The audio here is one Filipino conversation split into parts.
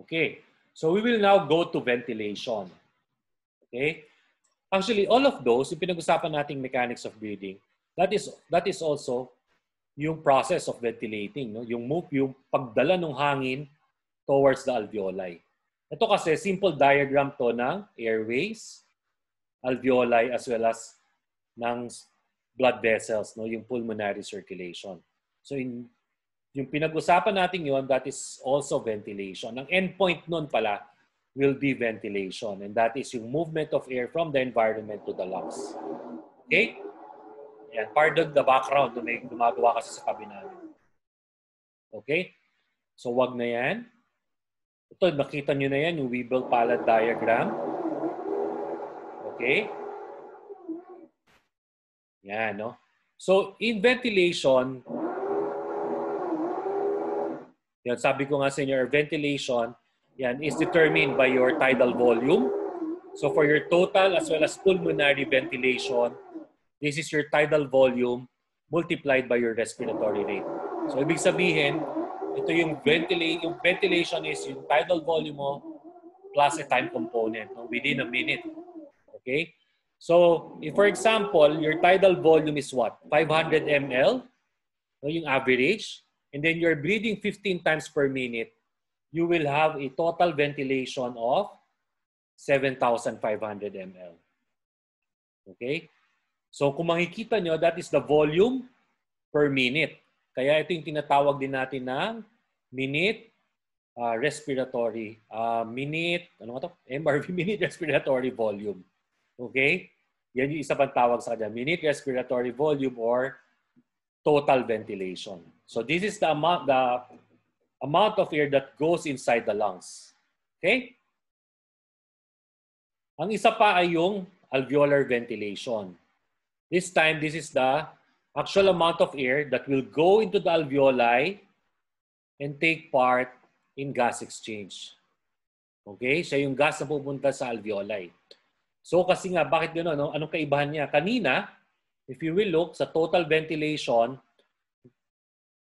Okay. So we will now go to ventilation. Okay. Actually, all of those, yung pinag-usapan nating mechanics of breathing, that is also yung process of ventilating, no? Yung pagdala ng hangin towards the alveoli. Ito kasi simple diagram to ng airways, alveoli as well as ng blood vessels, no? Yung pulmonary circulation. So yung pinag-usapan natin yon, that is also ventilation. Ang endpoint nun pala will be ventilation, and that is yung movement of air from the environment to the lungs. Okay? Yan, pardon the background, may gumagawa kasi sa tabi namin. Okay? So wag na yan. Ito, nakita nyo na yan, yung Weibel palette diagram. Okay? Yan, no? So, in ventilation, yan, sabi ko nga sa inyo, ventilation, yan, is determined by your tidal volume. So, for your total as well as pulmonary ventilation, this is your tidal volume multiplied by your respiratory rate. So, ibig sabihin, ito yung ventilation is yung tidal volume mo plus a time component, no, within a minute. Okay? So, if for example, your tidal volume is what? 500 ml, no, yung average, and then you're breathing 15 times per minute, you will have a total ventilation of 7,500 ml. Okay? So, kung makikita nyo, that is the volume per minute. Kaya ito yung tinatawag din natin ng minute respiratory, minute, ano nga to? MRV, minute respiratory volume. Okay? Yan yung isa pang tawag sa kanya, minute respiratory volume or total ventilation. So this is the amount of air that goes inside the lungs. Okay? Ang isa pa ay yung alveolar ventilation. This time, this is the actual amount of air that will go into the alveoli and take part in gas exchange. Okay? Siya yung gas na pupunta sa alveoli. So kasi nga, bakit gano'n? No? Anong kaibahan niya? Kanina, if you will look sa total ventilation,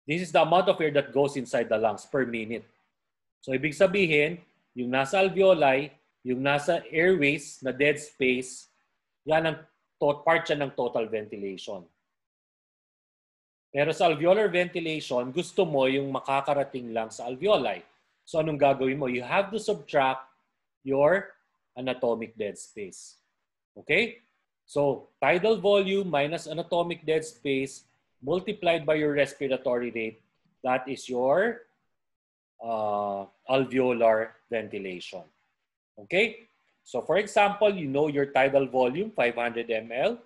this is the amount of air that goes inside the lungs per minute. So ibig sabihin, yung nasa alveoli, yung nasa airways na dead space, yan ang part siya ng total ventilation. Pero sa alveolar ventilation, gusto mo yung makakarating lang sa alveoli. So anong gagawin mo? You have to subtract your anatomic dead space. Okay? So tidal volume minus anatomic dead space multiplied by your respiratory rate, that is your alveolar ventilation. Okay? So for example, you know your tidal volume, 500 ml.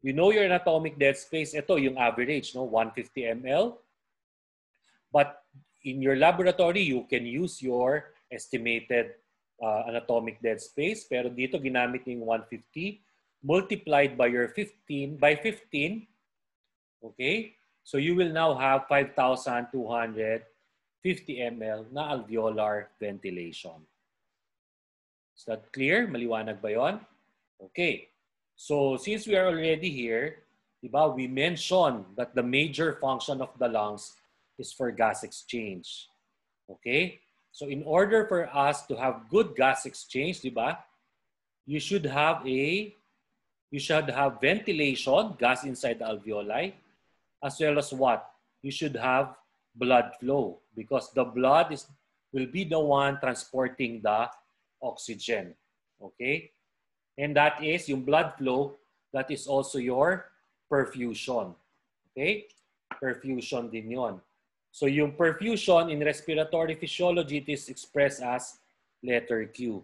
You know your anatomic dead space. Ito yung average, no? 150 ml. But in your laboratory, you can use your estimated anatomic dead space. Pero dito ginamit yung 150 multiplied by your 15. Okay? So you will now have 5,250 ml na alveolar ventilation. Is that clear? Maliwanag ba yon? Okay. So since we are already here, diba, we mentioned that the major function of the lungs is for gas exchange. Okay? So in order for us to have good gas exchange, diba, you should have ventilation, gas inside the alveoli, as well as what? You should have blood flow because the blood will be the one transporting the oxygen. Okay? And that is yung blood flow, that is also your perfusion. Okay? Perfusion din yon. So yung perfusion in respiratory physiology, it is expressed as letter Q.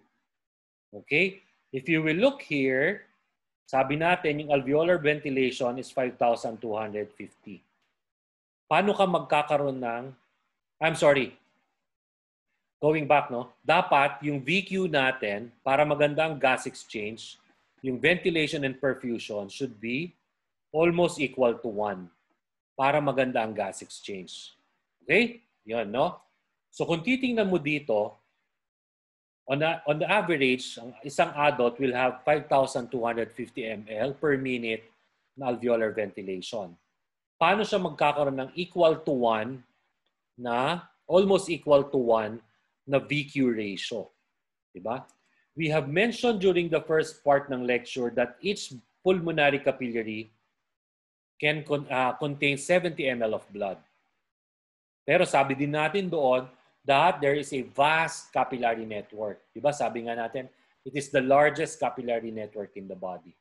Okay? If you will look here, sabi natin yung alveolar ventilation is 5,250. Paano ka magkakaroon ng, going back, no? Dapat yung VQ natin, para maganda ang gas exchange, yung ventilation and perfusion should be almost equal to 1 para maganda ang gas exchange. Okay? Yan, no? So kung titingnan mo dito, on the average, ang isang adult will have 5,250 ml per minute na alveolar ventilation. Paano siya magkakaroon ng equal to 1 na almost equal to 1 na VQ ratio. Diba? We have mentioned during the first part ng lecture that each pulmonary capillary can contain 70 ml of blood. Pero sabi din natin doon that there is a vast capillary network. Diba? Sabi nga natin, it is the largest capillary network in the body.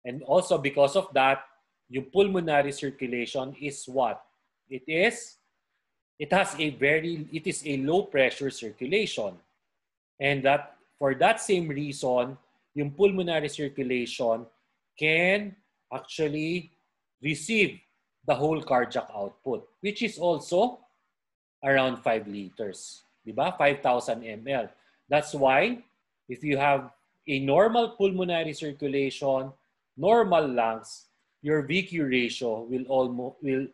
And also because of that, yung pulmonary circulation is what? It is a low pressure circulation. And that for that same reason, yung pulmonary circulation can actually receive the whole cardiac output, which is also around 5 liters. Diba? 5,000 ml. That's why if you have a normal pulmonary circulation, normal lungs, your VQ ratio will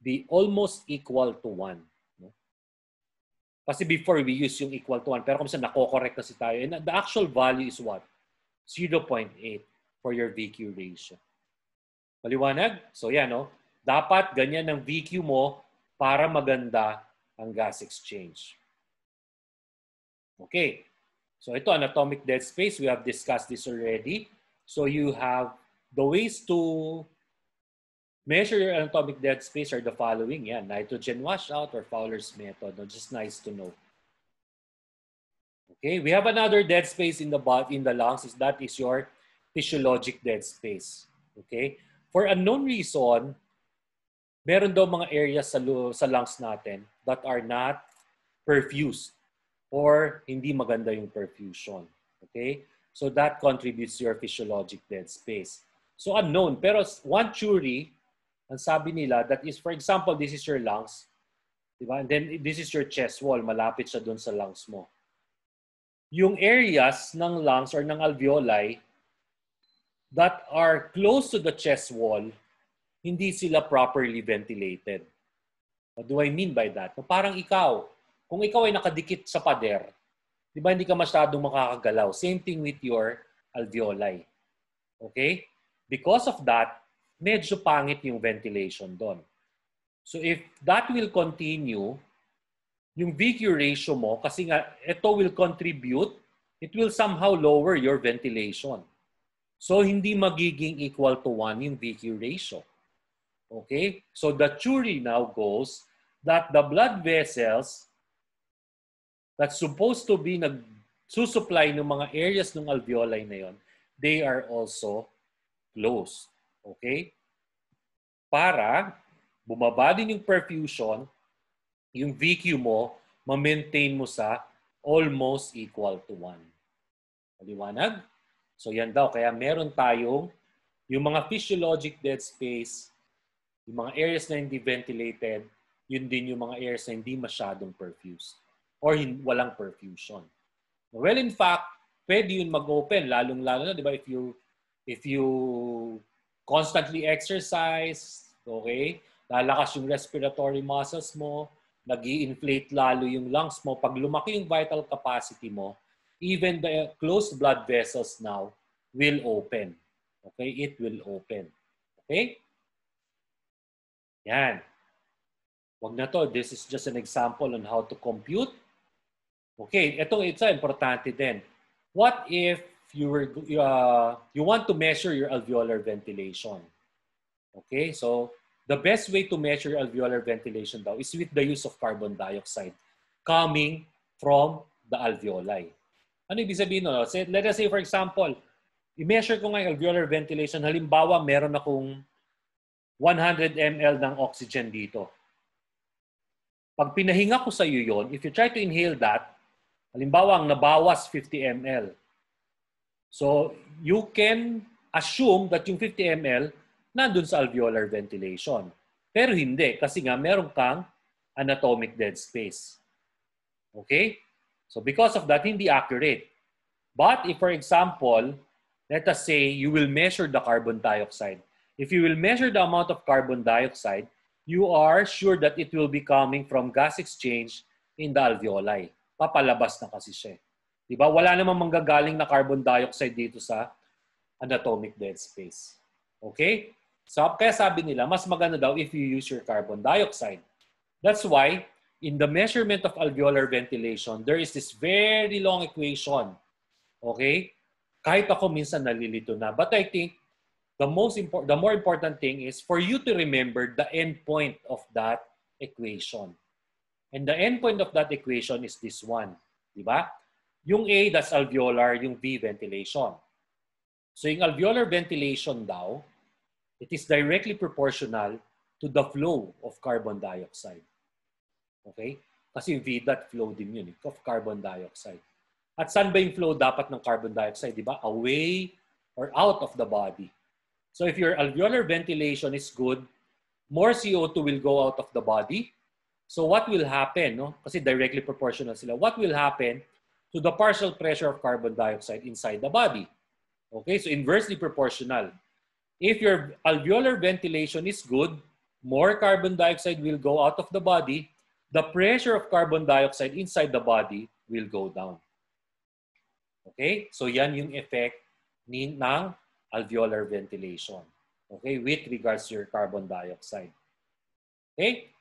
be almost equal to 1. No? Kasi before we use yung equal to 1, pero kung saan nako-correct kasi tayo, and the actual value is what? 0.8 for your VQ ratio. Maliwanag? So yan, no? Dapat ganyan ang VQ mo para maganda ang gas exchange. Okay. So ito, anatomic dead space. We have discussed this already. So you have the ways to measure your anatomic dead space are the following. Yeah, nitrogen washout or Fowler's method. No, just nice to know. Okay, we have another dead space in the lungs. That is your physiologic dead space. Okay, for unknown reason, meron daw mga areas sa lungs natin that are not perfused or hindi maganda yung perfusion. Okay, so that contributes to your physiologic dead space. So unknown, pero one theory, ang sabi nila, that is, for example, this is your lungs, diba? And then this is your chest wall, malapit siya dun sa lungs mo. Yung areas ng lungs or ng alveoli that are close to the chest wall, hindi sila properly ventilated. What do I mean by that? Parang ikaw, kung ikaw ay nakadikit sa pader, di ba hindi ka masyadong makakagalaw? Same thing with your alveoli. Okay? Because of that, medyo pangit yung ventilation doon. So if that will continue, yung VQ ratio mo, kasi nga ito will contribute, it will somehow lower your ventilation. So hindi magiging equal to 1 yung VQ ratio. Okay? So the theory now goes that the blood vessels that's supposed to be nagsusupply ng mga areas ng alveoli na yon, they are also closed. Okay? Para bumaba din yung perfusion, yung VQ mo, ma-maintain mo sa almost equal to 1. Maliwanag? So yan daw. Kaya meron tayong yung mga physiologic dead space, yung mga areas na hindi ventilated, yun din yung mga areas na hindi masyadong perfused or walang perfusion. Well, in fact, pwede yun mag-open, lalong-lalo na, di ba, if you constantly exercise, okay, lalakas yung respiratory muscles mo, nag-i-inflate lalo yung lungs mo. Pag lumaki yung vital capacity mo, even the closed blood vessels now will open. Okay? It will open. Okay? Yan. Wag na to. This is just an example on how to compute. Okay. Ito importante din. What if you want to measure your alveolar ventilation? Okay? So, the best way to measure alveolar ventilation daw is with the use of carbon dioxide coming from the alveoli. Ano ibig sabihin no? Let us say, for example, i-measure ko nga yung alveolar ventilation. Halimbawa, meron akong 100 ml ng oxygen dito. Pag pinahinga ko sa iyo yon, if you try to inhale that, halimbawa, ang nabawas 50 ml. So, you can assume that yung 50 ml nandun sa alveolar ventilation. Pero hindi, kasi nga meron kang anatomic dead space. Okay? So because of that, hindi accurate. But if, for example, let us say you will measure the carbon dioxide. If you will measure the amount of carbon dioxide, you are sure that it will be coming from gas exchange in the alveoli. Papalabas na kasi siya. Diba? Wala namang manggagaling na carbon dioxide dito sa anatomic dead space. Okay? So, kaya sabi nila, mas maganda daw if you use your carbon dioxide. That's why in the measurement of alveolar ventilation, there is this very long equation. Okay? Kahit ako minsan nalilito na. But I think the more important thing is for you to remember the endpoint of that equation. And the endpoint of that equation is this one. Diba? Yung A, that's alveolar. Yung V, ventilation. So yung alveolar ventilation daw, it is directly proportional to the flow of carbon dioxide. Okay? Kasi yung V, that flow din yun, of carbon dioxide. At saan ba yung flow dapat ng carbon dioxide? Diba? Away or out of the body. So if your alveolar ventilation is good, more CO2 will go out of the body. So what will happen? No? Kasi directly proportional sila. What will happen to the partial pressure of carbon dioxide inside the body? Okay, so inversely proportional. If your alveolar ventilation is good, more carbon dioxide will go out of the body. The pressure of carbon dioxide inside the body will go down. Okay, so yan yung effect ng alveolar ventilation. Okay, with regards to your carbon dioxide. Okay,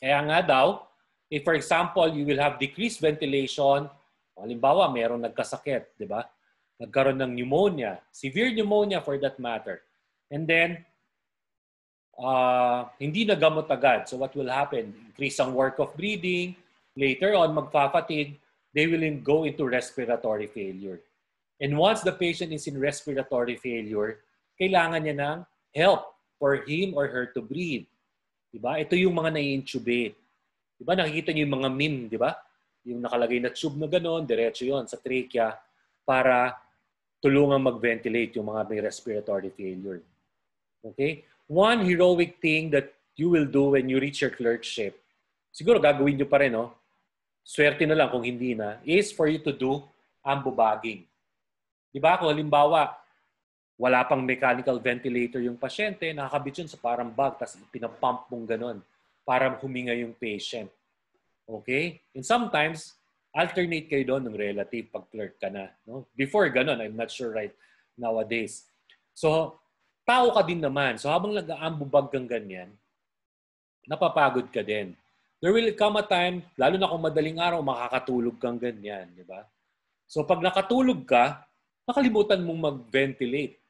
kaya nga daw, if for example, you will have decreased ventilation, halimbawa, mayroong nagkasakit, di ba? Nagkaroon ng pneumonia, severe pneumonia for that matter. And then, hindi nagamot agad. So what will happen? Increase ang work of breathing. Later on, magfa-fatigue. They will go into respiratory failure. And once the patient is in respiratory failure, kailangan niya ng help for him or her to breathe. Diba? Ito yung mga nai-intubate. Diba? Nakikita niyo yung mga meme, diba? Yung nakalagay na tube na gano'n, diretso yon sa trachea para tulungan mag-ventilate yung mga may respiratory failure. Okay? One heroic thing that you will do when you reach your clerkship, siguro gagawin nyo pa rin, no? Swerte na lang kung hindi na, is for you to do ambu bagging. Diba? Kung halimbawa, wala pang mechanical ventilator yung pasyente, nakakabit yun sa parang bag, tapos pinapump mong ganun para huminga yung patient. Okay? And sometimes, alternate kayo doon ng relative pag clerk ka na. No? Before ganun, I'm not sure right nowadays. So, tao ka din naman. So, habang nag-aambubag kang ganyan, napapagod ka din. There will come a time, lalo na kung madaling araw, makakatulog kang ganyan. Di ba? So, pag nakatulog ka, nakalimutan mong mag-ventilate.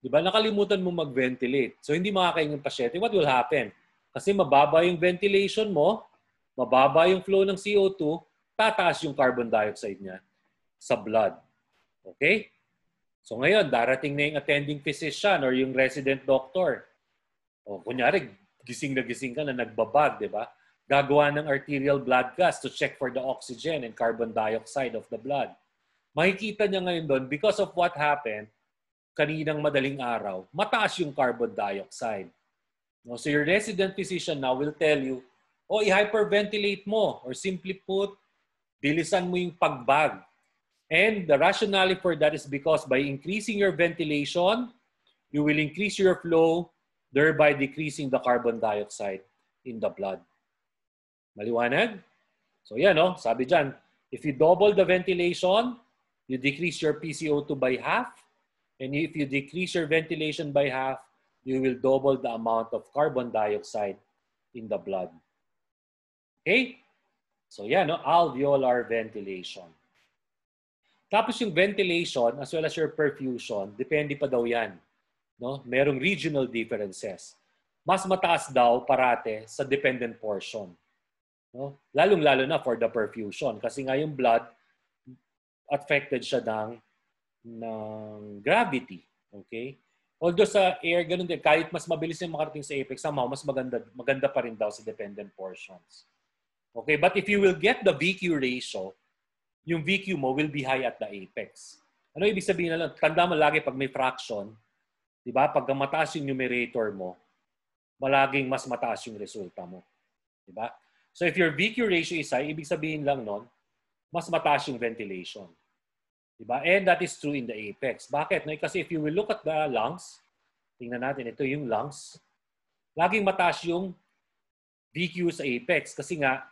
Di ba? Nakalimutan mong mag-ventilate. So, hindi makakain ng pasyente. What will happen? Kasi mababa yung ventilation mo, mababa yung flow ng CO2, tataas yung carbon dioxide niya sa blood. Okay? So ngayon, darating na yung attending physician or yung resident doctor. O kunyari, gising na gising ka na nagbabag, di ba? Gagawa ng arterial blood gas to check for the oxygen and carbon dioxide of the blood. Makikita niya ngayon doon, because of what happened kaninang madaling araw, mataas yung carbon dioxide. So your resident physician now will tell you, i-hyperventilate mo, or simply put, bilisan mo yung pagbag. And the rationale for that is because by increasing your ventilation, you will increase your flow, thereby decreasing the carbon dioxide in the blood. Maliwanag? So yan, no? Sabi dyan, if you double the ventilation, you decrease your PCO2 by half. And if you decrease your ventilation by half, you will double the amount of carbon dioxide in the blood. Okay? So yan, no? Alveolar ventilation. Tapos yung ventilation as well as your perfusion, depende pa daw yan. No? Merong regional differences. Mas mataas daw parate sa dependent portion. No? Lalong-lalo na for the perfusion. Kasi nga yung blood, affected siya ng gravity. Okay? Although sa air, ganun din. Kahit mas mabilis yung makarating sa apex, somehow mas maganda pa rin daw sa dependent portions. Okay? But if you will get the VQ ratio, yung VQ mo will be high at the apex. Ano ibig sabihin na lang? Tanda mo lagi pag may fraction, di ba? Pag mataas yung numerator mo, malaging mas mataas yung resulta mo. Di ba? So if your VQ ratio is high, ibig sabihin lang nun, mas mataas yung ventilation. Di ba? And that is true in the apex. Bakit? No? Kasi if you will look at the lungs, tingnan natin, ito yung lungs, laging mataas yung VQ sa apex. Kasi nga,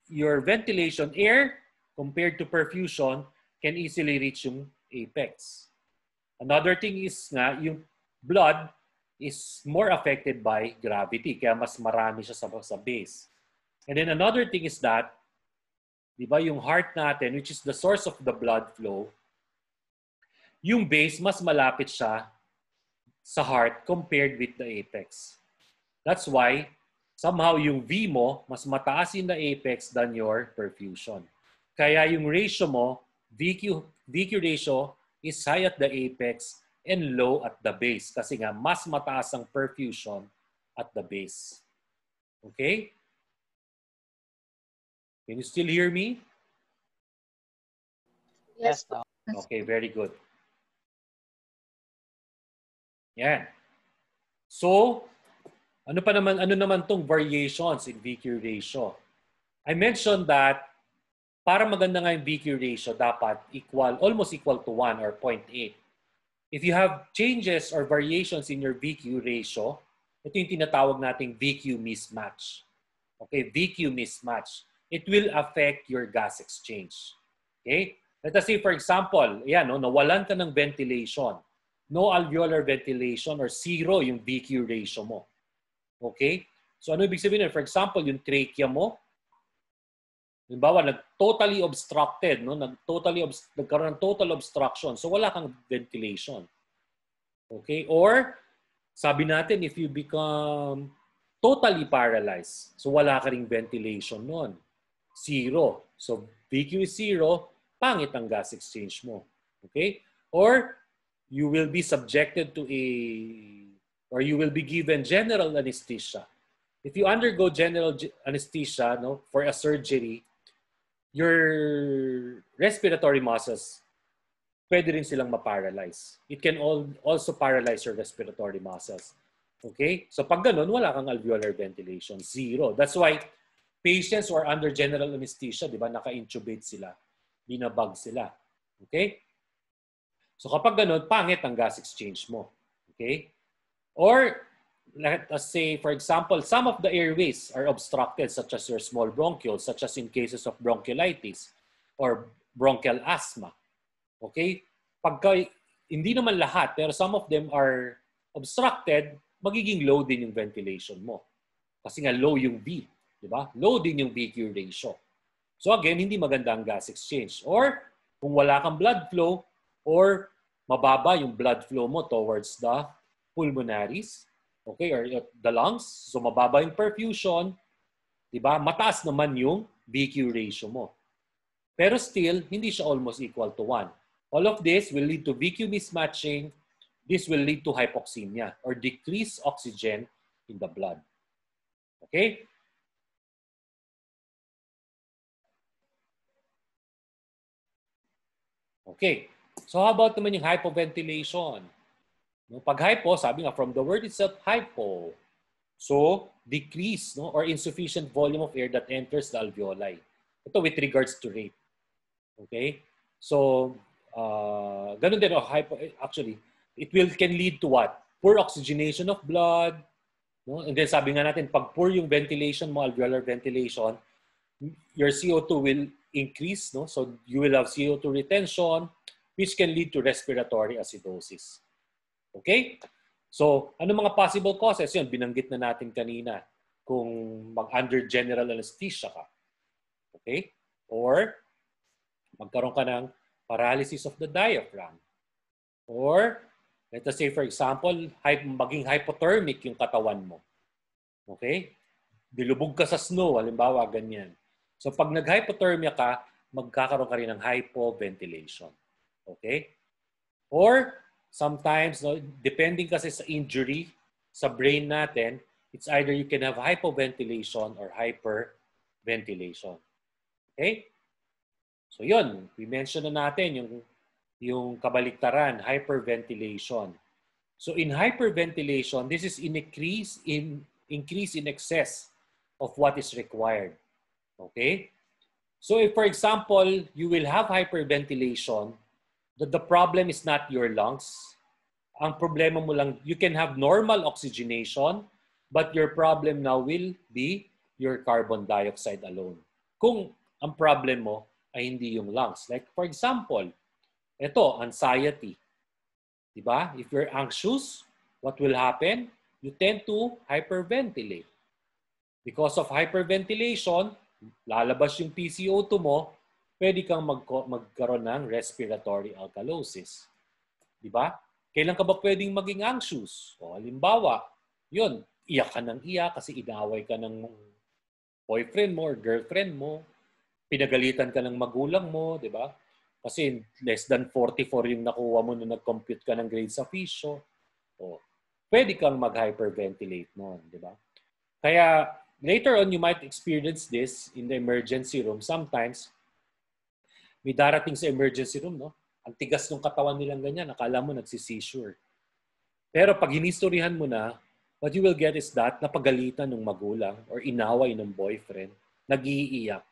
your ventilation, air, compared to perfusion, can easily reach yung apex. Another thing is nga, yung blood is more affected by gravity, kaya mas marami siya sa base. And then another thing is that, di ba, yung heart natin, which is the source of the blood flow, yung base, mas malapit siya sa heart compared with the apex. That's why, somehow yung V mo, mas mataas in the apex than your perfusion. Kaya yung ratio mo, VQ ratio is high at the apex and low at the base. Kasi nga, mas mataas ang perfusion at the base. Okay? Can you still hear me? Yes. Okay, very good. Yan. So, ano naman tong variations in VQ ratio? I mentioned that para maganda nga yung VQ ratio, dapat almost equal to 1 or 0.8. If you have changes or variations in your VQ ratio, ito yung tinatawag nating VQ mismatch. Okay, VQ mismatch. It will affect your gas exchange. Okay? Let us say, for example, yan, no, nawalan ka ng ventilation. No alveolar ventilation or zero yung VQ ratio mo. Okay? So ano ibig sabihin? For example, yung trachea mo, halimbawa, totally obstructed, no? Nagkaroon ng total obstruction. So wala kang ventilation. Okay? Or, sabi natin, if you become totally paralyzed, so wala ka ring ventilation nun. Zero. So VQ is zero, pangit ang gas exchange mo. Okay? Or, you will be subjected to you will be given general anesthesia. If you undergo general anesthesia, no, for a surgery, your respiratory muscles, pwede rin silang ma-paralyze. It can also paralyze your respiratory muscles. Okay? So pag ganun, wala kang alveolar ventilation. Zero. That's why patients who are under general anesthesia, di ba, naka-intubate sila. Binabag sila. Okay? So kapag ganun, pangit ang gas exchange mo. Okay? Or, let us say, for example, some of the airways are obstructed, such as your small bronchioles, such as in cases of bronchiolitis or bronchial asthma. Okay? Pagka, hindi naman lahat, pero some of them are obstructed, magiging low din yung ventilation mo. Kasi nga low yung V. Di ba? Low din yung VQ ratio. So again, hindi maganda ang gas exchange. Or, kung wala kang blood flow, or mababa yung blood flow mo towards the pulmonaries, okay, or the lungs. So mababa yung perfusion, 'di ba? Mataas naman yung VQ ratio mo. Pero still, hindi siya almost equal to 1. All of this will lead to VQ mismatching. This will lead to hypoxemia or decreased oxygen in the blood. Okay? Okay. So how about naman yung hypoventilation? No, pag hypo, sabi nga, from the word itself, hypo. So, decrease, no, or insufficient volume of air that enters the alveoli. Ito with regards to rate. Okay? So, ganun din, hypo, actually, can lead to what? Poor oxygenation of blood. No? And then sabi nga natin, pag poor yung ventilation mo, alveolar ventilation, your CO2 will increase. No? So, you will have CO2 retention, which can lead to respiratory acidosis. Okay? So, ano mga possible causes? Yun, binanggit na natin kanina. Kung mag-under general anesthesia ka. Okay? Or, magkaroon ka ng paralysis of the diaphragm. Or, let us say, for example, maging hypothermic yung katawan mo. Okay? Dilubog ka sa snow, halimbawa, ganyan. So, pag nag-hypothermia ka, magkakaroon ka rin ng hypoventilation. Okay? Or, sometimes, no, depending kasi sa injury sa brain natin, it's either you can have hypoventilation or hyperventilation. Okay? So yun, we mentioned na natin yung kabaliktaran, hyperventilation. So in hyperventilation, this is increase in excess of what is required. Okay? So if, for example, you will have hyperventilation, the problem is not your lungs. Ang problema mo lang, you can have normal oxygenation, but your problem now will be your carbon dioxide alone. Kung ang problem mo ay hindi yung lungs. Like for example, ito, anxiety. Diba? If you're anxious, what will happen? You tend to hyperventilate. Because of hyperventilation, lalabas yung PCO2 mo, pwede kang magkaroon ng respiratory alkalosis. Di ba? Kailan ka ba pwedeng maging anxious? O halimbawa, yun, iyak ka ng iyak kasi inaaway ka ng boyfriend mo or girlfriend mo, pinagalitan ka ng magulang mo, di ba? Kasi less than 44 yung nakuha mo nung nag-compute ka ng grade sa PHISO. O, pwede kang mag-hyperventilate noon, di ba? Kaya later on, you might experience this in the emergency room. Sometimes, may darating sa emergency room, no? Ang tigas ng katawan nilang ganyan, akala mo nagsiseizure. Pero pag hinistoryahan mo na, what you will get is that napagalitan ng magulang or inaway ng boyfriend, nag-iiyak,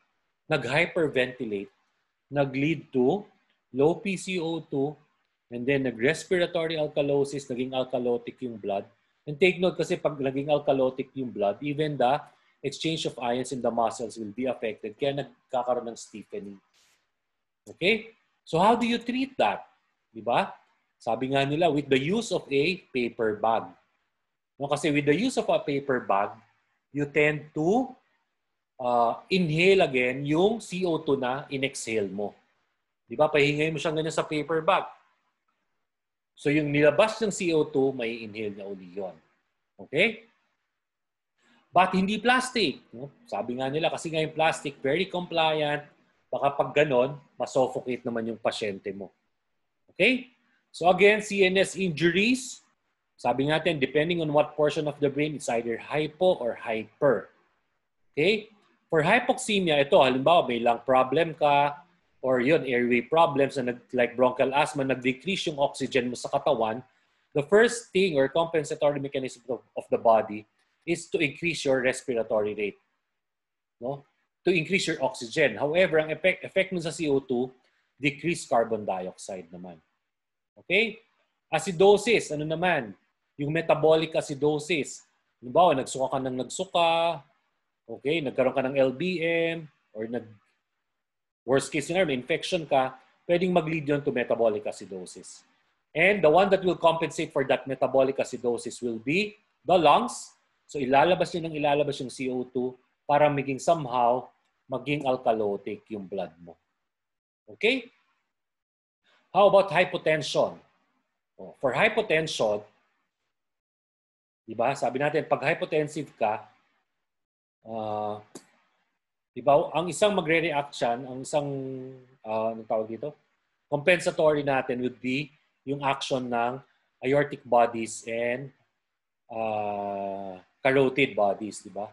nag-hyperventilate, nag-lead to low PCO2, and then nag-respiratory alkalosis, naging alkalotic yung blood. And take note kasi pag naging alkalotic yung blood, even the exchange of ions in the muscles will be affected, kaya nagkakaroon ng stiffening. Okay? So how do you treat that? Diba? Sabi nga nila, with the use of a paper bag. No, kasi with the use of a paper bag, you tend to inhale again yung CO2 na in-exhale mo. Diba? Pahingay mo siyang ganyan sa paper bag. So yung nilabas ng CO2, may inhale na uli yun. Okay? But hindi plastic. No? Sabi nga nila, kasi nga yung plastic, very compliant. Baka pag ganon, masuffocate naman yung pasyente mo. Okay? So again, CNS injuries, sabi natin, depending on what portion of the brain, it's either hypo or hyper. Okay? For hypoxemia, ito, halimbawa, may lung problem ka, or yun, airway problems, na like bronchial asthma, nag-decrease yung oxygen mo sa katawan, the first thing or compensatory mechanism of the body is to increase your respiratory rate. No? To increase your oxygen. However, ang effect nun sa CO2, decrease carbon dioxide naman. Okay? Acidosis, ano naman? Yung metabolic acidosis. Halimbawa, nagsuka ka ng nagsuka, okay, nagkaroon ka ng LBM, or worst case scenario, infection ka, pwedeng mag-lead yun to metabolic acidosis. And the one that will compensate for that metabolic acidosis will be the lungs. So ilalabas yun ng ilalabas yung CO2 para maging alkalotic yung blood mo. Okay? How about hypotension? For hypotension, diba, sabi natin, pag hypotensive ka, diba, ang isang magre-react siyan, ang isang, anong tawag dito? Compensatory natin would be yung action ng aortic bodies and carotid bodies, diba?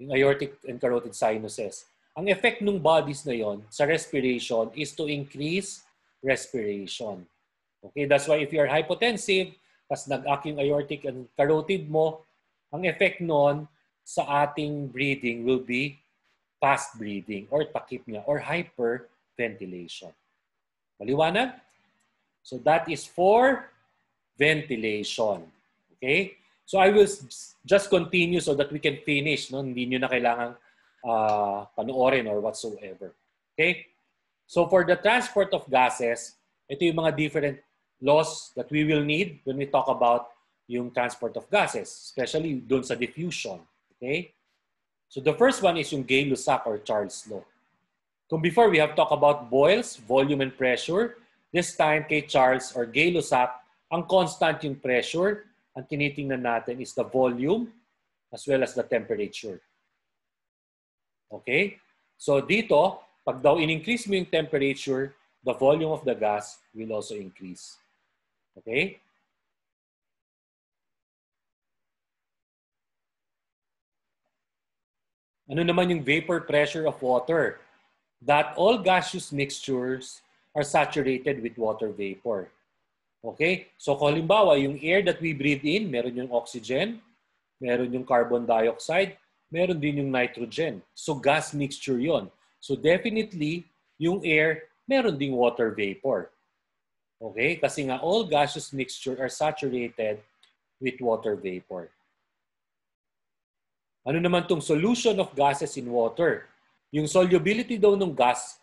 Yung aortic and carotid sinuses. Ang effect ng bodies na yon sa respiration is to increase respiration. Okay, that's why if you're hypotensive, tas nag-act yung aortic and carotid mo, ang effect nun sa ating breathing will be fast breathing or takipnea or hyperventilation. Maliwanag? So that is for ventilation. Okay? So I will just continue so that we can finish. No? Hindi nyo na kailangan panoorin or whatsoever. Okay? So for the transport of gases, ito yung mga different laws that we will need when we talk about yung transport of gases, especially dun sa diffusion. Okay? So the first one is yung Gay-Lussac or Charles law. Kung before we have talked about Boyle's volume and pressure, this time kay Charles or Gay-Lussac, ang constant yung pressure, ang tinitingnan natin is the volume as well as the temperature. Okay? So dito, pag daw in-increase mo yung temperature, the volume of the gas will also increase. Okay? Ano naman yung vapor pressure of water? That all gaseous mixtures are saturated with water vapor. Okay? So kung halimbawa, yung air that we breathe in, meron yung oxygen, meron yung carbon dioxide, meron din yung nitrogen. So gas mixture yon. So definitely, yung air, meron ding water vapor. Okay? Kasi nga all gaseous mixture are saturated with water vapor. Ano naman tong solution of gases in water? Yung solubility daw ng gas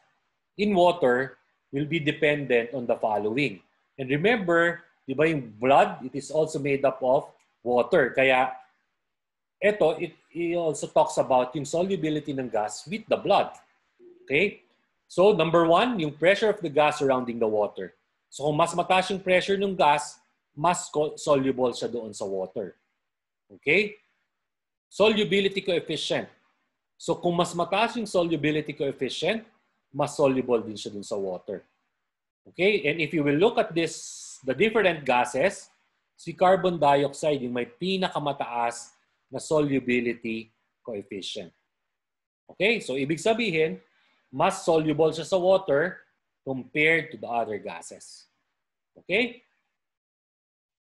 in water will be dependent on the following. And remember, di ba yung blood, it is also made up of water. Kaya, he also talks about yung solubility ng gas with the blood. Okay? So, number one, yung pressure of the gas surrounding the water. So, kung mas mataas yung pressure ng gas, mas soluble siya doon sa water. Okay? Solubility coefficient. So, kung mas mataas yung solubility coefficient, mas soluble din siya doon sa water. Okay? And if you will look at this, the different gases, si carbon dioxide yung may pinakamataas na solubility coefficient. Okay? So, ibig sabihin, mas soluble siya sa water compared to the other gases. Okay?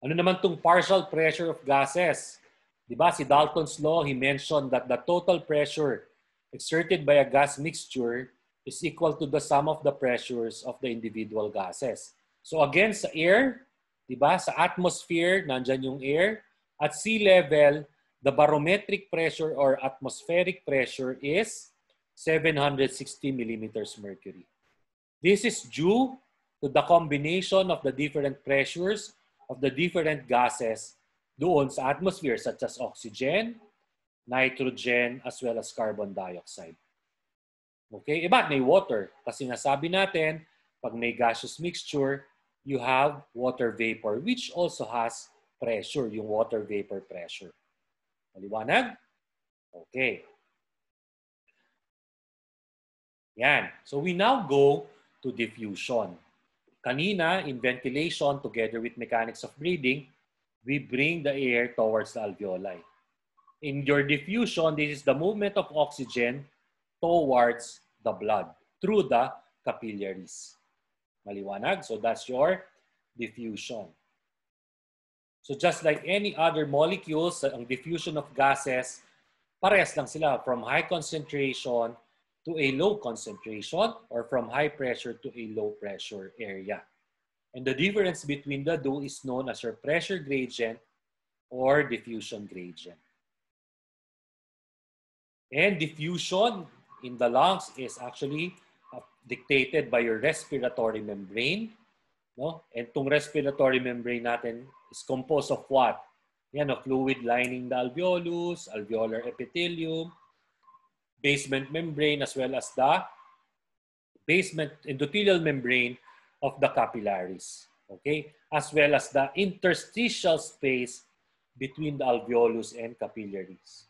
Ano naman itong partial pressure of gases? Diba, si Dalton's law, he mentioned that the total pressure exerted by a gas mixture is equal to the sum of the pressures of the individual gases. So again, sa air, diba, sa atmosphere, nandyan yung air. At sea level, the barometric pressure or atmospheric pressure is 760 millimeters mercury. This is due to the combination of the different pressures of the different gases doon sa atmosphere such as oxygen, nitrogen, as well as carbon dioxide. Okay? Iba may water. Kasi nasabi natin, pag may gaseous mixture, you have water vapor which also has pressure, yung water vapor pressure. Maliwanag? Okay. Yan. So we now go to diffusion. Kanina, in ventilation, together with mechanics of breathing, we bring the air towards the alveoli. In your diffusion, this is the movement of oxygen towards the blood through the capillaries. Maliwanag? So that's your diffusion. So just like any other molecules, ang diffusion of gases, parehas lang sila from high concentration to a low concentration or from high pressure to a low pressure area. And the difference between the two is known as your pressure gradient or diffusion gradient. And diffusion in the lungs is actually dictated by your respiratory membrane. No? And itong respiratory membrane natin is composed of what? Yan, a fluid lining the alveolus, alveolar epithelium, basement membrane, as well as the basement endothelial membrane of the capillaries. Okay? As well as the interstitial space between the alveolus and capillaries.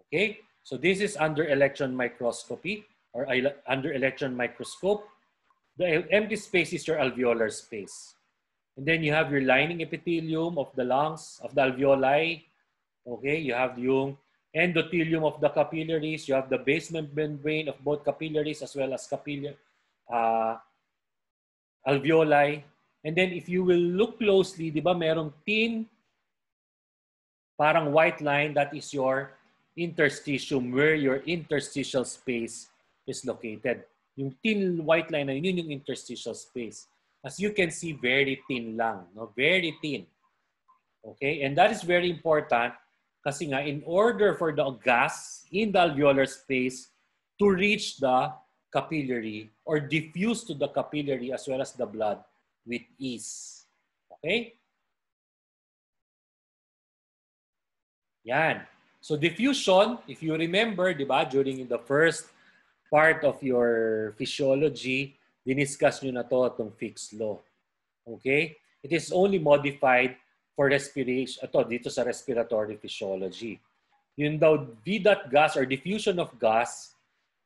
Okay? So this is under electron microscopy or under electron microscope. The empty space is your alveolar space. And then you have your lining epithelium of the lungs, of the alveoli. Okay? You have yung endothelium of the capillaries. You have the basement membrane of both capillaries as well as alveoli. And then if you will look closely, di ba merong thin, parang white line, that is your interstitium, where your interstitial space is located. Yung thin white line na yun yung interstitial space. As you can see, very thin lang. No? Very thin. Okay? And that is very important kasi nga, in order for the gas in the alveolar space to reach the capillary or diffuse to the capillary as well as the blood with ease. Okay? Yan. So diffusion, if you remember, di ba, during the first part of your physiology, diniscuss nyo na to itong Fick's law. Okay? It is only modified for respiration, ito, dito sa respiratory physiology. Yun daw, V dot gas or diffusion of gas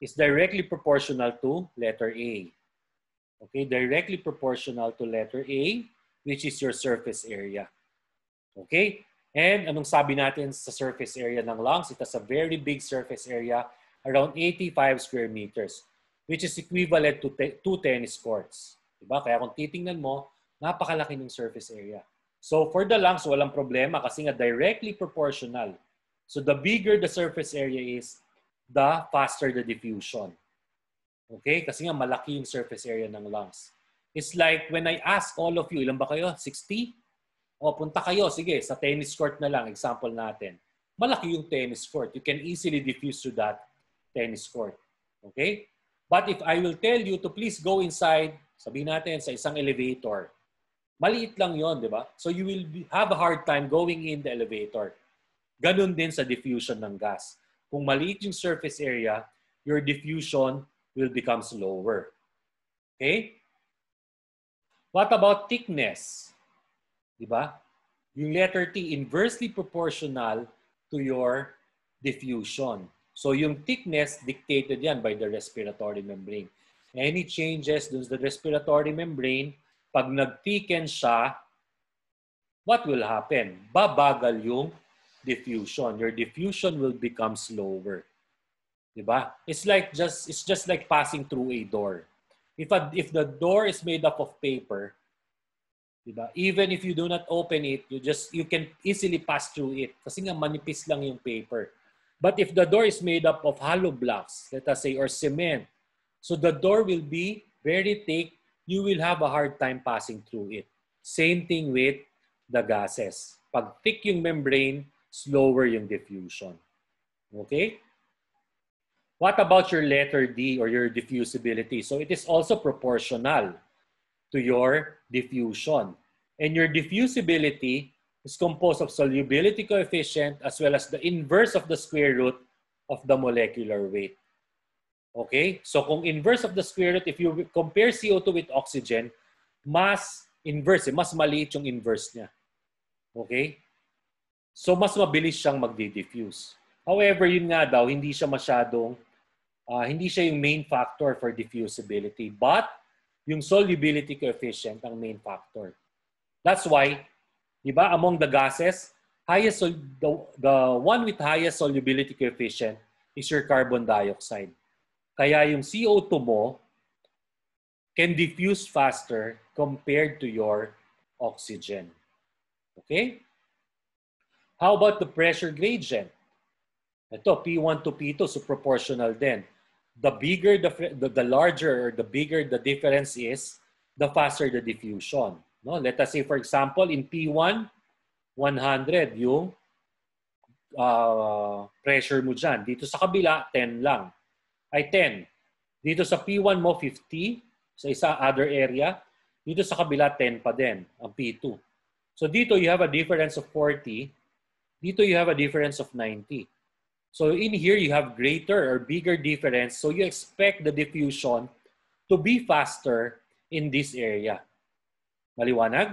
is directly proportional to letter A. Okay? Directly proportional to letter A, which is your surface area. Okay? And anong sabi natin sa surface area ng lungs? It has a very big surface area, around 85 square meters, which is equivalent to 2 tennis courts. Diba? Kaya kung titingnan mo, napakalaki ng surface area. So for the lungs, walang problema kasi nga directly proportional. So the bigger the surface area is, the faster the diffusion. Okay? Kasi nga malaki yung surface area ng lungs. It's like when I ask all of you, ilan ba kayo? 60? O punta kayo, sige, sa tennis court na lang, example natin. Malaki yung tennis court. You can easily diffuse to that tennis court. Okay? But if I will tell you to please go inside, sabihin natin sa isang elevator, maliit lang yon, di ba? So you will have a hard time going in the elevator. Ganun din sa diffusion ng gas. Kung maliit yung surface area, your diffusion will become slower. Okay? What about thickness? Diba? Yung letter T, inversely proportional to your diffusion. So yung thickness, dictated yan by the respiratory membrane. Any changes dun sa respiratory membrane, pag nag-thicken siya, what will happen? Babagal yung diffusion. Your diffusion will become slower. Diba? It's just like passing through a door. If the door is made up of paper, diba? Even if you do not open it, you can easily pass through it kasi nga manipis lang yung paper. But if the door is made up of hollow blocks, let us say, or cement, so the door will be very thick, you will have a hard time passing through it. Same thing with the gases. Pag thick yung membrane, slower yung diffusion. Okay? What about your letter D or your diffusibility? So it is also proportional to your diffusion. And your diffusibility is composed of solubility coefficient as well as the inverse of the square root of the molecular weight. Okay? So kung inverse of the square root, if you compare CO2 with oxygen, mas inverse, mas maliit yung inverse niya. Okay? So mas mabilis siyang magdi-diffuse. However, yun nga daw, hindi siya yung main factor for diffusibility. But yung solubility coefficient ang main factor. That's why, di ba, among the gases, the one with highest solubility coefficient is your carbon dioxide. Kaya yung CO2 mo can diffuse faster compared to your oxygen. Okay? How about the pressure gradient? Ito, P1 to P2, so proportional din. The bigger, the larger, or the bigger the difference is, the faster the diffusion. No? Let us say, for example, in P1, 100 yung pressure mo dyan. Dito sa kabila, 10 lang. Ay, 10. Dito sa P1 mo, 50. Sa isa other area. Dito sa kabila, 10 pa din, ang P2. So dito, you have a difference of 40. Dito, you have a difference of 90. So in here, you have greater or bigger difference. So you expect the diffusion to be faster in this area. Maliwanag?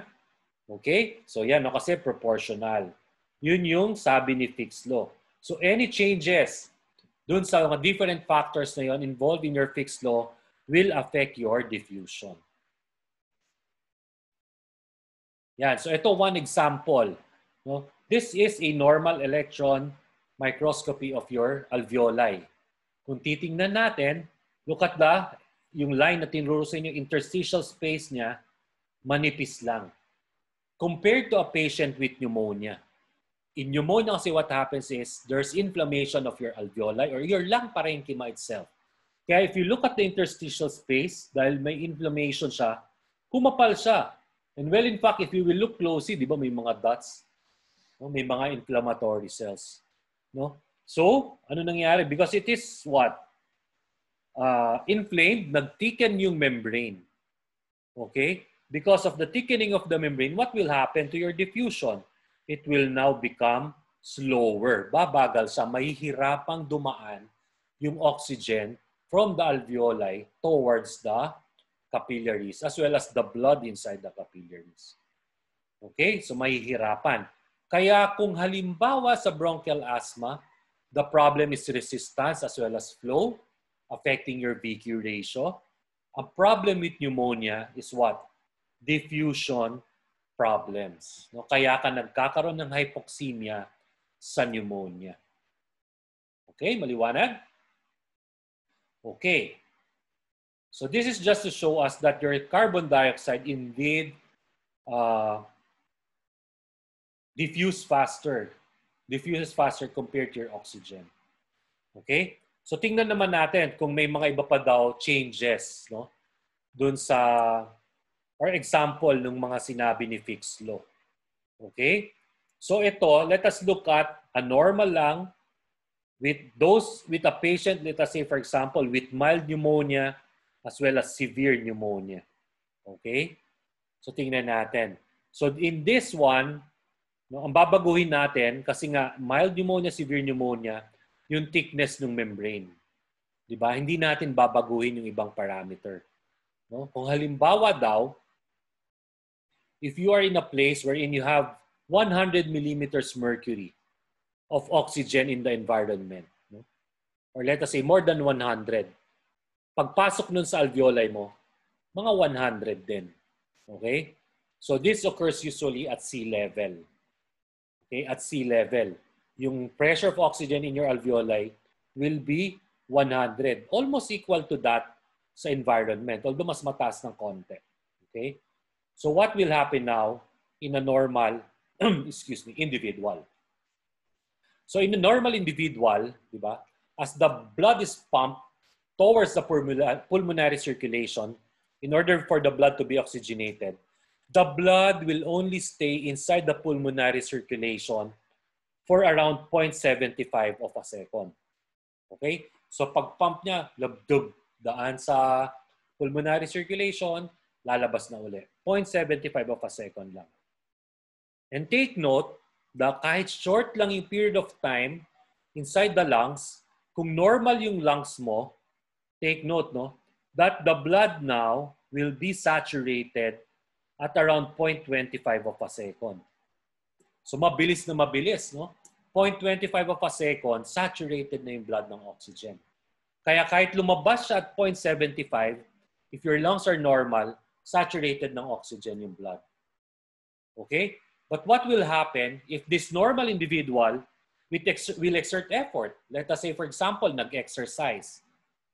Okay? So yan, no, kasi proportional. Yun yung sabi ni Fick's law. So any changes dun sa mga different factors na yun involved in your Fick's law will affect your diffusion. Yan. So ito one example. No? This is a normal electron microscopy of your alveoli. Kung titingnan natin, look at yung line na tinuro sa inyo, interstitial space niya, manipis lang. Compared to a patient with pneumonia. In pneumonia kasi what happens is, there's inflammation of your alveoli or your lung parenchyma itself. Kaya if you look at the interstitial space, dahil may inflammation siya, kumapal siya. And well, in fact, if you will look closely, di ba may mga dots? No? May mga inflammatory cells. No? So, ano nangyari? Because it is what? Inflamed, nag-thicken yung membrane. Okay? Because of the thickening of the membrane, what will happen to your diffusion? It will now become slower. Babagal siya. Mahihirapang dumaan yung oxygen from the alveoli towards the capillaries as well as the blood inside the capillaries. Okay? So, mahihirapan. Kaya kung halimbawa sa bronchial asthma, the problem is resistance as well as flow, affecting your VQ ratio. Ang problem with pneumonia is what? Diffusion problems. No? Kaya ka nagkakaroon ng hypoxemia sa pneumonia. Okay, maliwanag? Okay. So this is just to show us that your carbon dioxide indeed diffuses faster compared to your oxygen. Okay? So tingnan naman natin kung may mga iba pa daw changes, no? Doon sa or example ng mga sinabi ni Fick's law. Okay? So ito, let us look at a normal lang with a patient, let us say for example, with mild pneumonia as well as severe pneumonia. Okay? So tingnan natin. So in this one, No? Ang babaguhin natin, kasi nga mild pneumonia, severe pneumonia, yung thickness ng membrane. Di ba? Hindi natin babaguhin yung ibang parameter. No? Kung halimbawa daw, if you are in a place wherein you have 100 millimeters mercury of oxygen in the environment, no? Or let us say more than 100, pagpasok nun sa alveoli mo, mga 100 din. Okay? So this occurs usually at sea level. Okay? At sea level. Yung pressure of oxygen in your alveoli will be 100. Almost equal to that sa environment. Although mas mataas ng konti. Okay? So what will happen now in a normal individual? So in a normal individual, di ba, as the blood is pumped towards the pulmonary circulation, in order for the blood to be oxygenated, the blood will only stay inside the pulmonary circulation for around 0.75 of a second. Okay? So pag-pump niya, labdug, daan sa pulmonary circulation, lalabas na uli. 0.75 of a second lang. And take note, kahit short lang yung period of time inside the lungs, kung normal yung lungs mo, take note, no, that the blood now will be saturated at around 0.25 of a second. So mabilis na mabilis, no? 0.25 of a second, saturated na yung blood ng oxygen. Kaya kahit lumabas siya at 0.75, if your lungs are normal, saturated ng oxygen yung blood. Okay? But what will happen if this normal individual will exert effort? Let us say, for example, nag-exercise.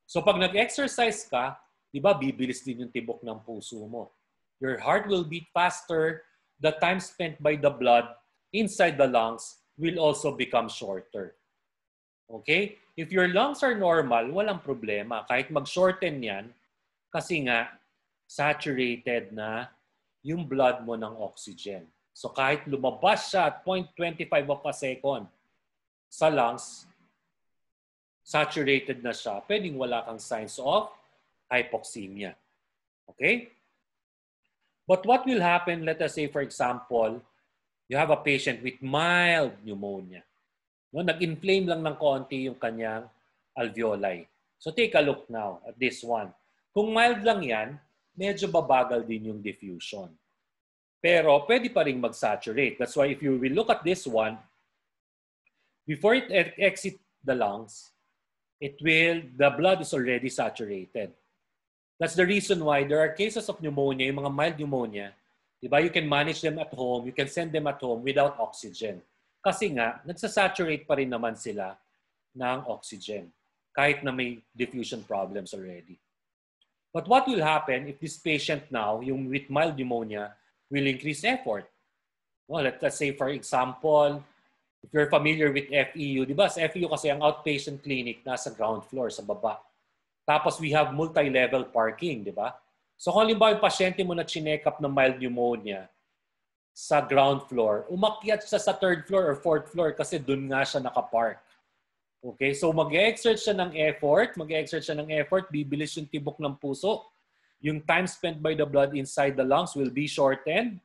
So pag nag-exercise ka, di ba, bibilis din yung tibok ng puso mo. Your heart will beat faster. The time spent by the blood inside the lungs will also become shorter. Okay? If your lungs are normal, walang problema. Kahit mag-shorten yan, kasi nga, saturated na yung blood mo ng oxygen. So kahit lumabas siya at 0.25 of a second sa lungs, saturated na siya, pwedeng wala kang signs of hypoxemia. Okay? But what will happen, let us say, for example, you have a patient with mild pneumonia. No, nag-inflame lang ng konti yung kanyang alveoli. So take a look now at this one. Kung mild lang yan, medyo babagal din yung diffusion. Pero pwede pa rin mag-saturate. That's why if you will look at this one, before it exits the lungs, the blood is already saturated. That's the reason why there are cases of pneumonia, yung mga mild pneumonia, diba? You can manage them at home, you can send them at home without oxygen. Kasi nga, nagsasaturate pa rin naman sila ng oxygen, kahit na may diffusion problems already. But what will happen if this patient now, yung with mild pneumonia, will increase effort? Well, let's say, for example, if you're familiar with FEU, di ba? Sa FEU kasi ang outpatient clinic nasa ground floor, sa baba. Tapos we have multi-level parking, di ba? So kung halimbawa yung pasyente mo na chinek up ng mild pneumonia sa ground floor, umakyat siya sa third floor or fourth floor kasi dun nga siya nakapark. Okay? So mag-exert siya ng effort, bibilis yung tibok ng puso. Yung time spent by the blood inside the lungs will be shortened.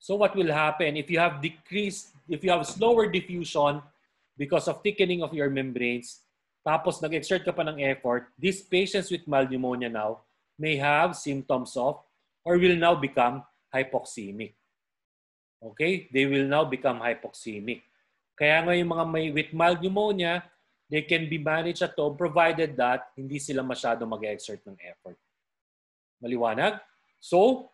So what will happen if you have slower diffusion because of thickening of your membranes, tapos nag-exert ka pa ng effort, these patients with mild pneumonia now may have symptoms of or will now become hypoxemic. Okay? They will now become hypoxemic. Kaya nga yung mga with mild pneumonia, they can be managed at home provided that hindi sila masyado mag-exert ng effort. Maliwanag? So,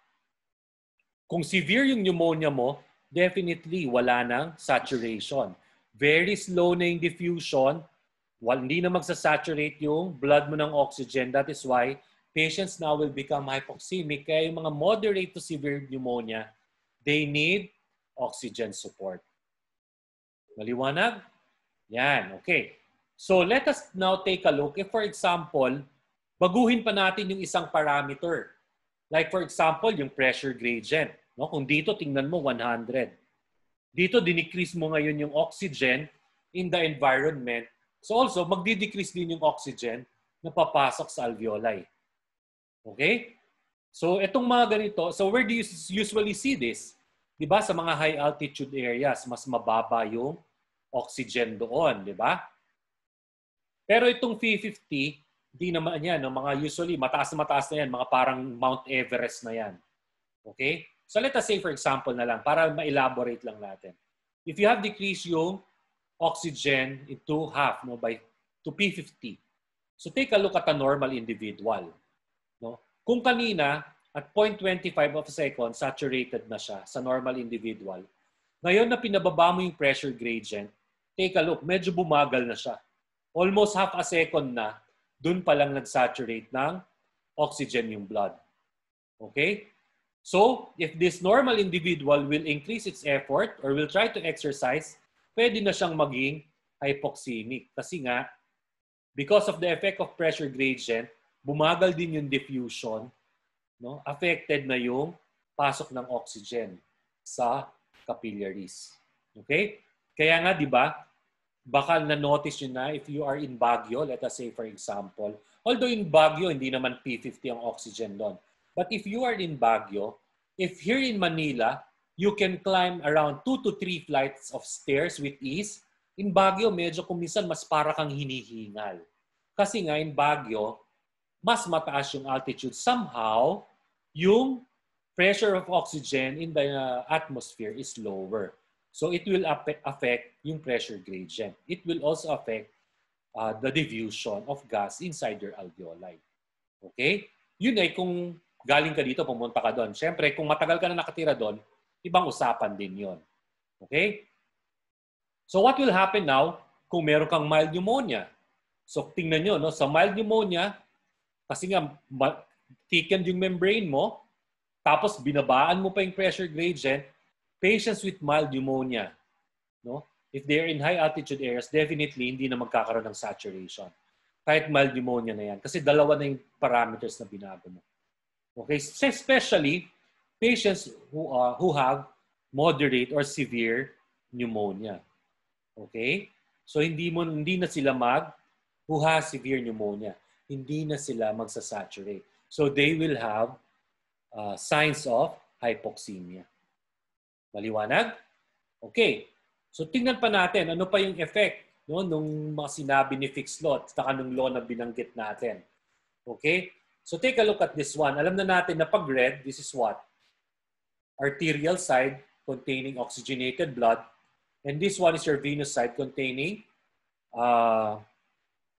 kung severe yung pneumonia mo, definitely wala nang saturation. Very slow na yung diffusion. Hindi na magsasaturate yung blood mo ng oxygen. That is why patients now will become hypoxemic. Kaya yung mga moderate to severe pneumonia, they need oxygen support. Maliwanag? Yan, okay. So let us now take a look. If for example, baguhin pa natin yung isang parameter. Like for example, yung pressure gradient. No? Kung dito, tingnan mo 100. Dito, dinecrease mo ngayon yung oxygen in the environment. So also, magdi-decrease din yung oxygen na papasok sa alveoli. Okay? So itong mga ganito, so where do you usually see this? di ba, sa mga high altitude areas, mas mababa yung oxygen doon, di ba? Pero itong P50, di naman yan. No? Mga usually, mataas na yan. Mga parang Mount Everest na yan. Okay? So let us say, for example na lang, para ma-elaborate lang natin. If you have decreased yung oxygen into half, no, to P50. So take a look at a normal individual. No? Kung kanina, at 0.25 of a second, saturated na siya sa normal individual. Ngayon na pinababa mo yung pressure gradient, take a look, medyo bumagal na siya. Almost half a second na, dun pa lang nag-saturate ng oxygen yung blood. Okay? So, if this normal individual will increase its effort or will try to exercise, pwede na siyang maging hypoxemic. Kasi nga, because of the effect of pressure gradient, bumagal din yung diffusion, no? Affected na yung pasok ng oxygen sa capillaries. Okay? Kaya nga, di ba, baka na-notice nyo na if you are in Baguio, let us say for example, although in Baguio, hindi naman P50 ang oxygen doon. But if you are in Baguio, if here in Manila, you can climb around 2 to 3 flights of stairs with ease. In Baguio, medyo kuminsan mas para kang hinihingal. Kasi nga in Baguio, mas mataas yung altitude. Somehow, yung pressure of oxygen in the atmosphere is lower. So it will affect yung pressure gradient. It will also affect the diffusion of gas inside your alveoli. Okay? Yun ay kung galing ka dito, pumunta ka doon. Siyempre, kung matagal ka na nakatira doon, ibang usapan din yon. Okay? So what will happen now kung meron kang mild pneumonia? So tingnan nyo, no? Sa mild pneumonia, kasi nga thickened yung membrane mo, tapos binabaan mo pa yung pressure gradient, patients with mild pneumonia, no? If they're in high altitude areas, definitely hindi na magkakaroon ng saturation. Kahit mild pneumonia na yan. Kasi dalawa na yung parameters na binago mo. Okay? Especially patients who have moderate or severe pneumonia. Okay? So hindi na sila who has severe pneumonia, hindi na sila magsasaturate. So they will have signs of hypoxemia. Maliwanag? Okay. So tingnan pa natin, ano pa yung effect, no, nung mga sinabi ni Fixlot at nung law na binanggit natin. Okay? So take a look at this one. Alam na natin na pag red, this is what? Arterial side containing oxygenated blood. And this one is your venous side containing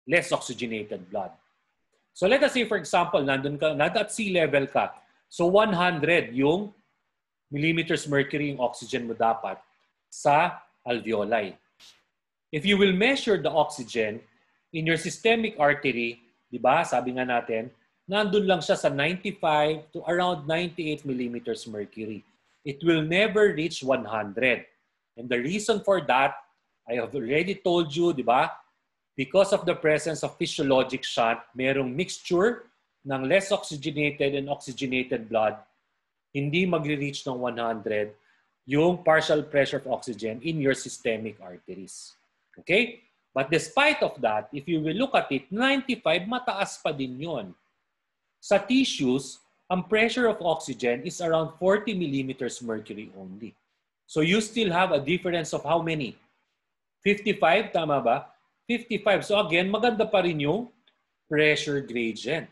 less oxygenated blood. So let us say, for example, nandun at sea level ka. So 100 yung millimeters mercury yung oxygen mo dapat sa alveoli. If you will measure the oxygen in your systemic artery, di ba, sabi nga natin, nandun lang siya sa 95 to around 98 millimeters mercury. It will never reach 100. And the reason for that, I have already told you, di ba, because of the presence of physiologic shunt, merong mixture ng less oxygenated and oxygenated blood, hindi magre-reach ng 100 yung partial pressure of oxygen in your systemic arteries. Okay? But despite of that, if you will look at it, 95, mataas pa din yon. Sa tissues, ang pressure of oxygen is around 40 millimeters mercury only. So you still have a difference of how many? 55, tama ba? 55. So again, maganda pa rin yung pressure gradient.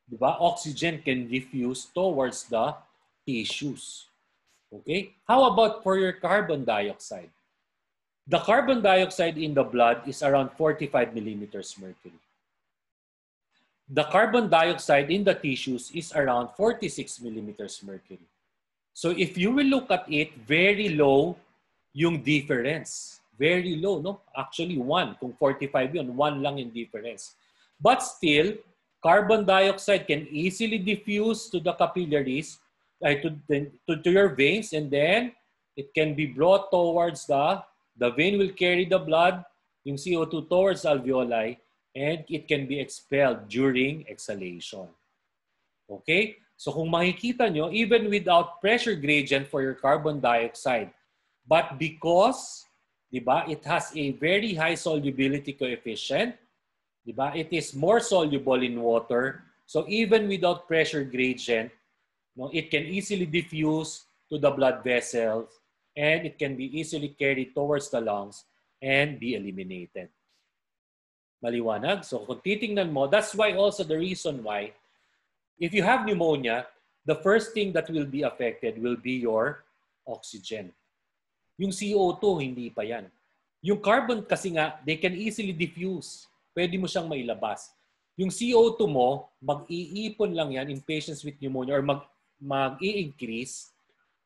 Diba? Oxygen can diffuse towards the tissues. Okay? How about for your carbon dioxide? The carbon dioxide in the blood is around 45 millimeters mercury. The carbon dioxide in the tissues is around 46 millimeters mercury. So if you will look at it, very low yung difference. Very low, no? Actually, 1. Kung 45 yun, 1 lang yung difference. But still, carbon dioxide can easily diffuse to the capillaries, to your veins, and then it can be brought towards the vein will carry the blood, yung CO2 towards alveoli, and it can be expelled during exhalation. Okay? So kung makikita nyo, even without pressure gradient for your carbon dioxide, but because, diba, it has a very high solubility coefficient, diba, it is more soluble in water, so even without pressure gradient, no, it can easily diffuse to the blood vessels, and it can be easily carried towards the lungs and be eliminated. Maliwanag? So kung titingnan mo, that's why also the reason why, if you have pneumonia, the first thing that will be affected will be your oxygen. Yung CO2, hindi pa yan. Yung carbon kasi nga, they can easily diffuse. Pwede mo siyang mailabas. Yung CO2 mo, mag-iipon lang yan in patients with pneumonia or mag-i-increase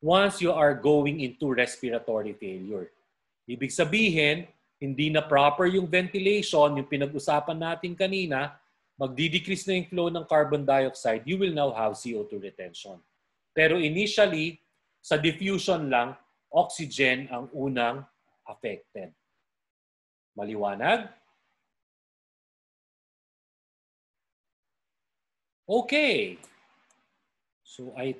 once you are going into respiratory failure. Ibig sabihin, hindi na proper yung ventilation, yung pinag-usapan natin kanina, magdi-decrease na yung flow ng carbon dioxide, you will now have CO2 retention. Pero initially, sa diffusion lang, oxygen ang unang affected. Maliwanag? Okay. So I